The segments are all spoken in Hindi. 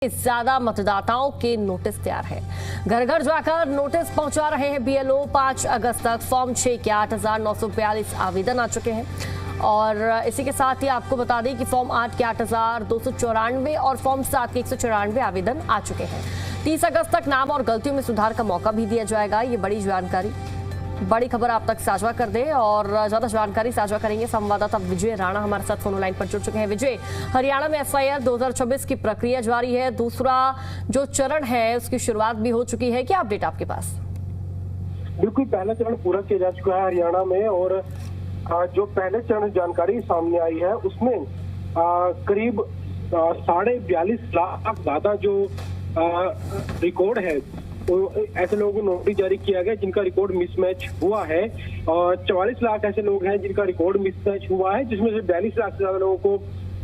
ज्यादा मतदाताओं के नोटिस तैयार है। घर घर जाकर नोटिस पहुंचा रहे हैं बीएलओ। 5 अगस्त तक फॉर्म 6 के 8,942 आवेदन आ चुके हैं और इसी के साथ ही आपको बता दें कि फॉर्म 8 के 8,294 और फॉर्म 7 के 194 आवेदन आ चुके हैं। 30 अगस्त तक नाम और गलतियों में सुधार का मौका भी दिया जाएगा। ये बड़ी जानकारी, बड़ी खबर आप तक साझा कर दें और ज्यादा जानकारी साझा करेंगे संवाददाता विजय राणा हमारे साथ फोन लाइन पर जुड़ चुके हैं। विजय, हरियाणा में एफआईआर 2024 की प्रक्रिया जारी है, दूसरा जो चरण है उसकी शुरुआत भी हो चुकी है, क्या अपडेट आपके पास? बिल्कुल, पहला चरण पूरा किया जा चुका है हरियाणा में और जो पहले चरण जानकारी सामने आई है उसमें करीब 42.5 लाख ज्यादा जो रिकॉर्ड है तो ऐसे लोगों को नोटिस जारी किया गया जिनका रिकॉर्ड मिसमैच हुआ है और 44 लाख ऐसे लोग हैं जिनका रिकॉर्ड मिसमैच हुआ है, जिसमें से 42 लाख से ज्यादा लोगों को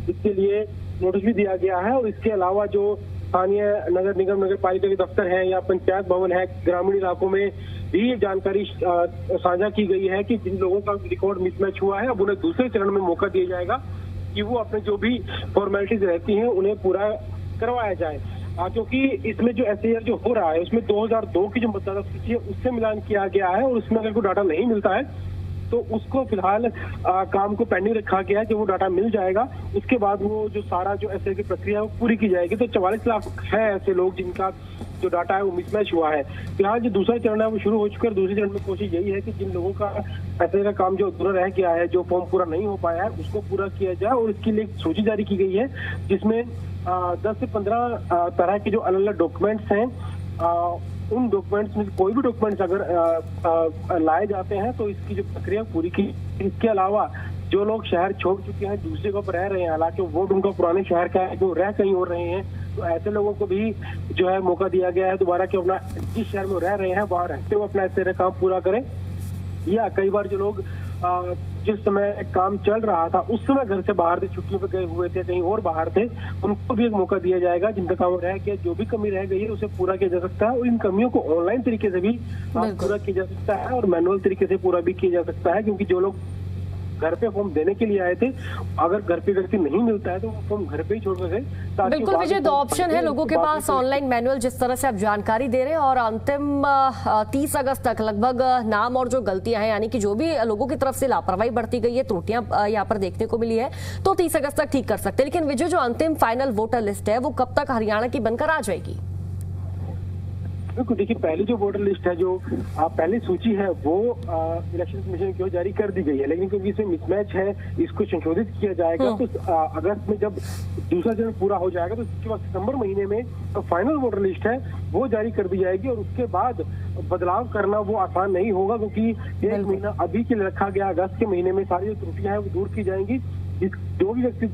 इसके लिए नोटिस भी दिया गया है। और इसके अलावा जो स्थानीय नगर निगम नगर पालिका के दफ्तर है या पंचायत भवन है, ग्रामीण इलाकों में भी ये जानकारी साझा की गई है कि जिन लोगों का रिकॉर्ड मिसमैच हुआ है अब उन्हें दूसरे चरण में मौका दिया जाएगा कि वो अपने जो भी फॉर्मेलिटीज रहती हैं उन्हें पूरा करवाया जाए। क्योंकि इसमें जो एफआईआर जो हो रहा है उसमें 2002 की जो मतदाता सूची है उससे मिलान किया गया है और उसमें अगर कोई डाटा नहीं मिलता है तो उसको फिलहाल काम को पेंडिंग रखा गया है। जब वो डाटा मिल जाएगा उसके बाद वो जो सारा जो एफआईआर की प्रक्रिया है वो पूरी की जाएगी। तो 44 लाख है ऐसे लोग जिनका जो डाटा है वो मिसमैच हुआ है। फिलहाल जो दूसरा चरण है वो शुरू हो चुका है। दूसरे चरण में कोशिश यही है कि जिन लोगों का एफआईआर का काम जो अधूरा रह गया है, जो फॉर्म पूरा नहीं हो पाया है, उसको पूरा किया जाए और इसके लिए एक सूची जारी की गई है जिसमें 10 से 15 तरह के जो अलग अलग डॉक्यूमेंट्स हैं, उन डॉक्यूमेंट्स में कोई भी डॉक्यूमेंट्स अगर लाए जाते हैं तो इसकी जो प्रक्रिया पूरी की। इसके अलावा जो लोग शहर छोड़ चुके हैं, दूसरे जगह पर रह रहे हैं, हालांकि वोट उनका पुराने शहर का है, जो रह कहीं और रहे हैं, तो ऐसे लोगों को भी जो है मौका दिया गया है दोबारा कि अपना जिस शहर में रह रहे हैं वहां रहते हुए अपना ऐसे काम पूरा करें। या कई बार जो लोग जिस समय काम चल रहा था उस समय घर से बाहर थे, छुट्टियों पे गए हुए थे, कहीं और बाहर थे, उनको भी एक मौका दिया जाएगा। जिनका काम रह गया, जो भी कमी रह गई है उसे पूरा किया जा सकता है और इन कमियों को ऑनलाइन तरीके से भी पूरा किया जा सकता है और मैनुअल तरीके से पूरा भी किया जा सकता है। क्योंकि जो लोग घर पे फॉर्म देने के लिए आए थे, अगर घर पे व्यक्ति नहीं मिलता है तो वो फॉर्म घर पे ही छोड़ सके। बिल्कुल विजय, दो ऑप्शन है लोगों के पास, ऑनलाइन मैनुअल, जिस तरह से आप जानकारी दे रहे हैं, और अंतिम 30 अगस्त तक लगभग नाम और जो गलतियां हैं यानी कि जो भी लोगों की तरफ से लापरवाही बढ़ती गई है, त्रुटियां यहाँ पर देखने को मिली है, तो 30 अगस्त तक ठीक कर सकते हैं। लेकिन विजय, जो अंतिम फाइनल वोटर लिस्ट है वो कब तक हरियाणा की बनकर आ जाएगी? बिल्कुल, देखिए पहली जो वोटर लिस्ट है, जो पहली सूची है वो इलेक्शन कमीशन की ओर जारी कर दी गई है, लेकिन क्योंकि इसमें मिसमैच है इसको संशोधित किया जाएगा। तो अगस्त में जब दूसरा चरण पूरा हो जाएगा तो उसके बाद सितंबर महीने में तो फाइनल वोटर लिस्ट है वो जारी कर दी जाएगी और उसके बाद बदलाव करना वो आसान नहीं होगा क्योंकि 1 महीना अभी के लिए रखा गया। अगस्त के महीने में सारी जो त्रुटियां हैं वो दूर की जाएंगी। जो भी व्यक्ति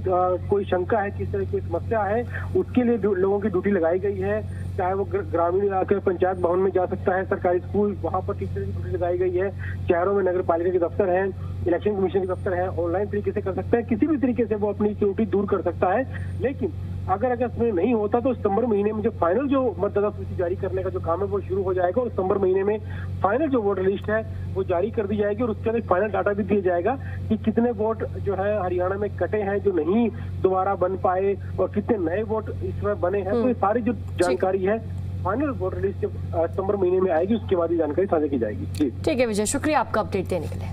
कोई शंका है, किस तरह की समस्या है, उसके लिए लोगों की ड्यूटी लगाई गई है। चाहे वो ग्रामीण इलाके पंचायत भवन में जा सकता है, सरकारी स्कूल वहां पर टीचर की ड्यूटी लगाई गई है, शहरों में नगर पालिका के दफ्तर है, इलेक्शन कमीशन के दफ्तर है, ऑनलाइन तरीके से कर सकता है, किसी भी तरीके से वो अपनी ड्यूटी दूर कर सकता है। लेकिन अगर अगस्त में नहीं होता तो सितंबर महीने में जो फाइनल जो मतदाता सूची जारी करने का जो काम है वो शुरू हो जाएगा और सितंबर महीने में फाइनल जो वोटर लिस्ट है वो जारी कर दी जाएगी और उसके अंदर फाइनल डाटा भी दिया जाएगा कि कितने वोट जो है हरियाणा में कटे हैं, जो नहीं दोबारा बन पाए, और कितने नए वोट इसमें बने हैं। तो ये सारी जो जानकारी है फाइनल वोटर लिस्ट जब सितंबर महीने में आएगी उसके बाद ये जानकारी साझा की जाएगी। ठीक है विजय, शुक्रिया आपका अपडेट देने के लिए।